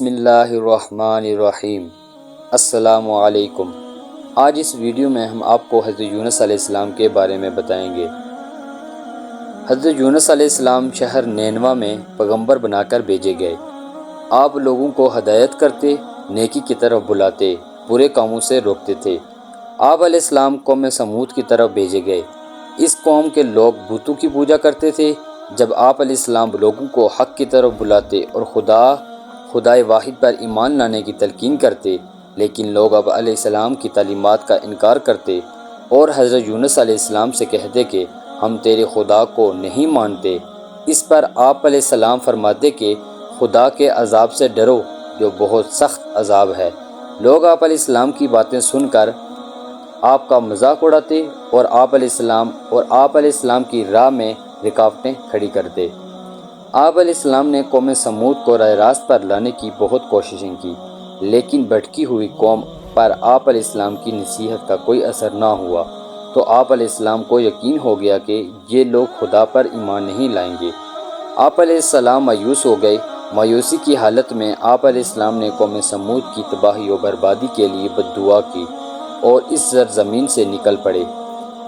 بسم اللہ الرحمن الرحیم۔ السلام علیکم۔ آج اس ویڈیو میں ہم آپ کو حضرت یونس علیہ السلام کے بارے میں بتائیں گے۔ حضرت یونس علیہ السلام شہر نینوا میں پیغمبر بنا کر بھیجے گئے۔ آپ لوگوں کو ہدایت کرتے، نیکی کی طرف بلاتے، برے کاموں سے روکتے تھے۔ آپ علیہ السلام قوم سمود کی طرف بھیجے گئے۔ اس قوم کے لوگ بتوں کی پوجا کرتے تھے۔ جب آپ علیہ السلام لوگوں کو حق کی طرف بلاتے اور خدائے واحد پر ایمان لانے کی تلقین کرتے، لیکن لوگ اب علیہ السلام کی تعلیمات کا انکار کرتے اور حضرت یونس علیہ السلام سے کہتے کہ ہم تیرے خدا کو نہیں مانتے۔ اس پر آپ علیہ السلام فرماتے کہ خدا کے عذاب سے ڈرو جو بہت سخت عذاب ہے۔ لوگ آپ علیہ السلام کی باتیں سن کر آپ کا مذاق اڑاتے اور آپ علیہ السلام کی راہ میں رکاوٹیں کھڑی کرتے۔ آپ علیہ السلام نے قوم سمود کو راہ راست پر لانے کی بہت کوششیں کی، لیکن بھٹکی ہوئی قوم پر آپ علیہ السلام کی نصیحت کا کوئی اثر نہ ہوا، تو آپ علیہ السلام کو یقین ہو گیا کہ یہ لوگ خدا پر ایمان نہیں لائیں گے۔ آپ علیہ السلام مایوس ہو گئے۔ مایوسی کی حالت میں آپ علیہ السلام نے قوم سمود کی تباہی و بربادی کے لیے بد دعا کی اور اس سرزمین سے نکل پڑے۔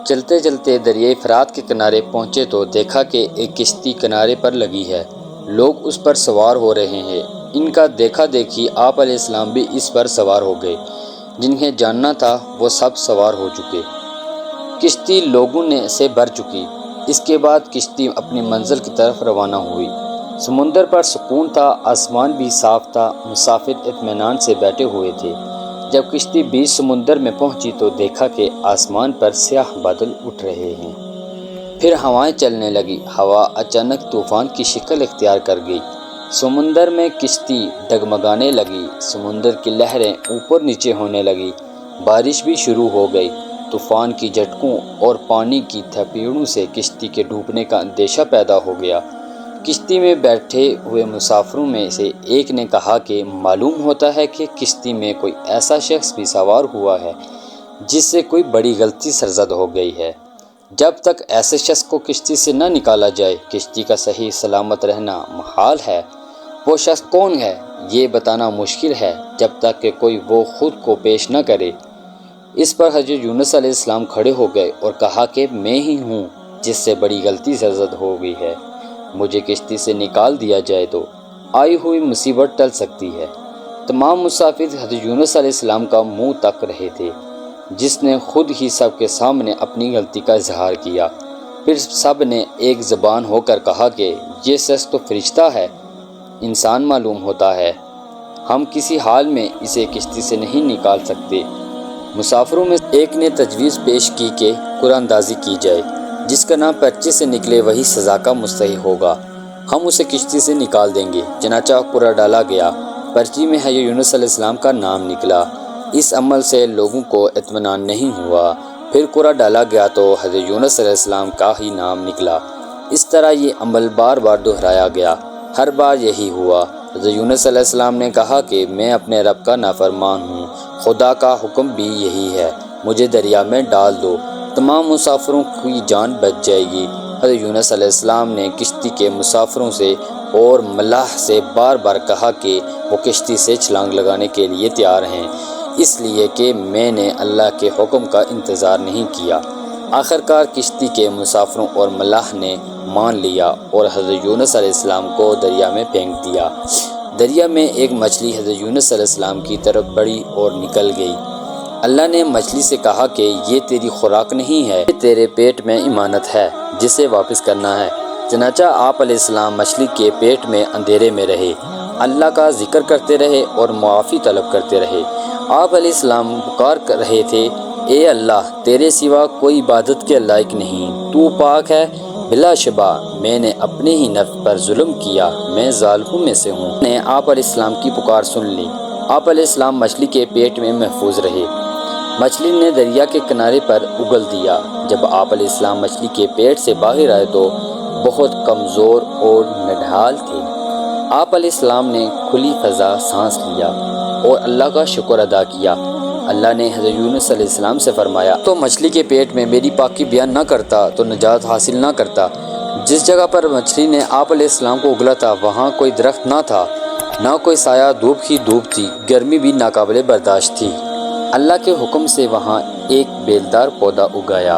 چلتے چلتے دریائے فرات کے کنارے پہنچے تو دیکھا کہ ایک کشتی کنارے پر لگی ہے، لوگ اس پر سوار ہو رہے ہیں۔ ان کا دیکھا دیکھی آپ علیہ السلام بھی اس پر سوار ہو گئے۔ جنہیں جاننا تھا وہ سب سوار ہو چکے۔ کشتی لوگوں سے بھر چکی۔ اس کے بعد کشتی اپنی منزل کی طرف روانہ ہوئی۔ سمندر پر سکون تھا، آسمان بھی صاف تھا، مسافر اطمینان سے بیٹھے ہوئے تھے۔ جب کشتی بیچ سمندر میں پہنچی تو دیکھا کہ آسمان پر سیاہ بادل اٹھ رہے ہیں۔ پھر ہوائیں چلنے لگی۔ ہوا اچانک طوفان کی شکل اختیار کر گئی۔ سمندر میں کشتی ڈگمگانے لگی۔ سمندر کی لہریں اوپر نیچے ہونے لگی۔ بارش بھی شروع ہو گئی۔ طوفان کی جھٹکوں اور پانی کی تھپیڑوں سے کشتی کے ڈوبنے کا اندیشہ پیدا ہو گیا۔ کشتی میں بیٹھے ہوئے مسافروں میں سے ایک نے کہا کہ معلوم ہوتا ہے کہ کشتی میں کوئی ایسا شخص بھی سوار ہوا ہے جس سے کوئی بڑی غلطی سرزد ہو گئی ہے۔ جب تک ایسے شخص کو کشتی سے نہ نکالا جائے کشتی کا صحیح سلامت رہنا محال ہے۔ وہ شخص کون ہے یہ بتانا مشکل ہے جب تک کہ کوئی وہ خود کو پیش نہ کرے۔ اس پر حضرت یونس علیہ السلام کھڑے ہو گئے اور کہا کہ میں ہی ہوں جس سے بڑی غلطی سرزد ہو گئی ہے۔ مجھے کشتی سے نکال دیا جائے تو آئی ہوئی مصیبت ٹل سکتی ہے۔ تمام مسافر حضرت یونس علیہ السلام کا منہ تک رہے تھے، جس نے خود ہی سب کے سامنے اپنی غلطی کا اظہار کیا۔ پھر سب نے ایک زبان ہو کر کہا کہ یہ شخص تو فرشتہ ہے، انسان معلوم ہوتا ہے، ہم کسی حال میں اسے کشتی سے نہیں نکال سکتے۔ مسافروں میں ایک نے تجویز پیش کی کہ قرعہ اندازی کی جائے، جس کا نام پرچے سے نکلے وہی سزا کا مستحق ہوگا، ہم اسے کشتی سے نکال دیں گے۔ چنانچہ قرعہ ڈالا گیا۔ پرچی میں حضرت یونس علیہ السلام کا نام نکلا۔ اس عمل سے لوگوں کو اطمینان نہیں ہوا۔ پھر قرعہ ڈالا گیا تو حضرت یونس علیہ السلام کا ہی نام نکلا۔ اس طرح یہ عمل بار بار دہرایا گیا۔ ہر بار یہی ہوا۔ حضرت یونس علیہ السلام نے کہا کہ میں اپنے رب کا نافرمان ہوں، خدا کا حکم بھی یہی ہے، مجھے دریا میں ڈال دو، تمام مسافروں کی جان بچ جائے گی۔ حضرت یونس علیہ السلام نے کشتی کے مسافروں سے اور ملاح سے بار بار کہا کہ وہ کشتی سے چھلانگ لگانے کے لیے تیار ہیں، اس لیے کہ میں نے اللہ کے حکم کا انتظار نہیں کیا۔ آخرکار کشتی کے مسافروں اور ملاح نے مان لیا اور حضرت یونس علیہ السلام کو دریا میں پھینک دیا۔ دریا میں ایک مچھلی حضرت یونس علیہ السلام کی طرف بڑھی اور نکل گئی۔ اللہ نے مچھلی سے کہا کہ یہ تیری خوراک نہیں ہے، یہ تیرے پیٹ میں امانت ہے جسے واپس کرنا ہے۔ چنانچہ آپ علیہ السلام مچھلی کے پیٹ میں اندھیرے میں رہے، اللہ کا ذکر کرتے رہے اور معافی طلب کرتے رہے۔ آپ علیہ السلام پکار کر رہے تھے، اے اللہ، تیرے سوا کوئی عبادت کے لائق نہیں، تو پاک ہے، بلا شبہ میں نے اپنے ہی نفس پر ظلم کیا، میں ظالموں میں سے ہوں۔ نے آپ علیہ السلام کی پکار سن لی۔ آپ علیہ السلام مچھلی کے پیٹ میں محفوظ رہے۔ مچھلی نے دریا کے کنارے پر اگل دیا۔ جب آپ علیہ السلام مچھلی کے پیٹ سے باہر آئے تو بہت کمزور اور نڈھال تھے۔ آپ علیہ السلام نے کھلی فضا سانس لیا اور اللہ کا شکر ادا کیا۔ اللہ نے حضرت یونس علیہ السلام سے فرمایا، تو مچھلی کے پیٹ میں میری پاکی بیان نہ کرتا تو نجات حاصل نہ کرتا۔ جس جگہ پر مچھلی نے آپ علیہ السلام کو اگلا تھا وہاں کوئی درخت نہ تھا۔ نہ کوئی سایہ، دھوپ ہی دھوپ تھی، گرمی بھی ناقابل برداشت تھی۔ اللہ کے حکم سے وہاں ایک بیلدار پودا اگایا،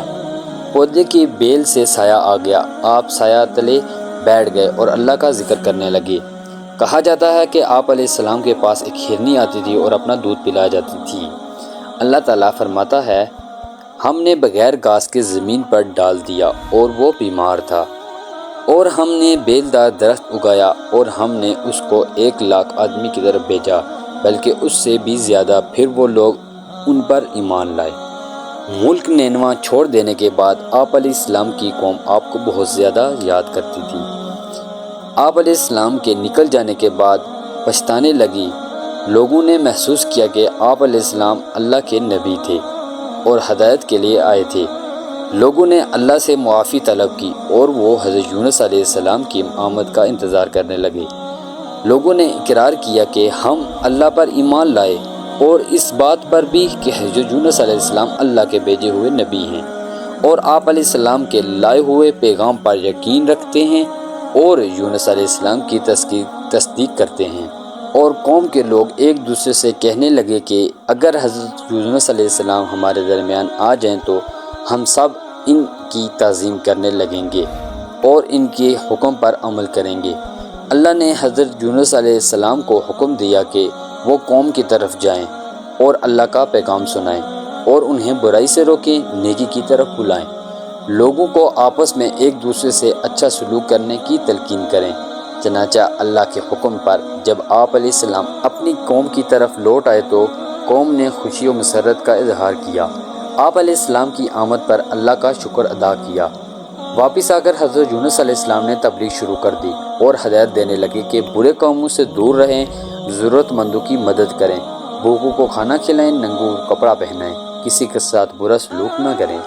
پودے کی بیل سے سایہ آ گیا، آپ سایہ تلے بیٹھ گئے اور اللہ کا ذکر کرنے لگے۔ کہا جاتا ہے کہ آپ علیہ السلام کے پاس ایک ہرنی آتی تھی اور اپنا دودھ پلایا جاتی تھی۔ اللہ تعالیٰ فرماتا ہے، ہم نے بغیر گھاس کے زمین پر ڈال دیا اور وہ بیمار تھا، اور ہم نے بیلدار درخت اگایا اور ہم نے اس کو 1,00,000 آدمی کی طرف بھیجا، بلکہ اس سے بھی زیادہ، پھر وہ لوگ ان پر ایمان لائے۔ ملک نینوا چھوڑ دینے کے بعد آپ علیہ السلام کی قوم آپ کو بہت زیادہ یاد کرتی تھی۔ آپ علیہ السلام کے نکل جانے کے بعد پچھتانے لگی۔ لوگوں نے محسوس کیا کہ آپ علیہ السلام اللہ کے نبی تھے اور ہدایت کے لیے آئے تھے۔ لوگوں نے اللہ سے معافی طلب کی اور وہ حضرت یونس علیہ السلام کی آمد کا انتظار کرنے لگے۔ لوگوں نے اقرار کیا کہ ہم اللہ پر ایمان لائے، اور اس بات پر بھی کہ حضرت یونس علیہ السلام اللہ کے بھیجے ہوئے نبی ہیں، اور آپ علیہ السلام کے لائے ہوئے پیغام پر یقین رکھتے ہیں اور یونس علیہ السلام کی تصدیق کرتے ہیں۔ اور قوم کے لوگ ایک دوسرے سے کہنے لگے کہ اگر حضرت یونس علیہ السلام ہمارے درمیان آ جائیں تو ہم سب ان کی تعظیم کرنے لگیں گے اور ان کے حکم پر عمل کریں گے۔ اللہ نے حضرت یونس علیہ السلام کو حکم دیا کہ وہ قوم کی طرف جائیں اور اللہ کا پیغام سنائیں اور انہیں برائی سے روکیں، نیکی کی طرف بلائیں، لوگوں کو آپس میں ایک دوسرے سے اچھا سلوک کرنے کی تلقین کریں۔ چنانچہ اللہ کے حکم پر جب آپ علیہ السلام اپنی قوم کی طرف لوٹ آئے تو قوم نے خوشی و مسرت کا اظہار کیا۔ آپ علیہ السلام کی آمد پر اللہ کا شکر ادا کیا۔ واپس آ کر حضرت یونس علیہ السلام نے تبلیغ شروع کر دی اور ہدایت دینے لگے کہ برے کاموں سے دور رہیں، ضرورت مندوں کی مدد کریں، بھوکوں کو کھانا کھلائیں، ننگوں کو کپڑا پہنائیں، کسی کے ساتھ برا سلوک نہ کریں۔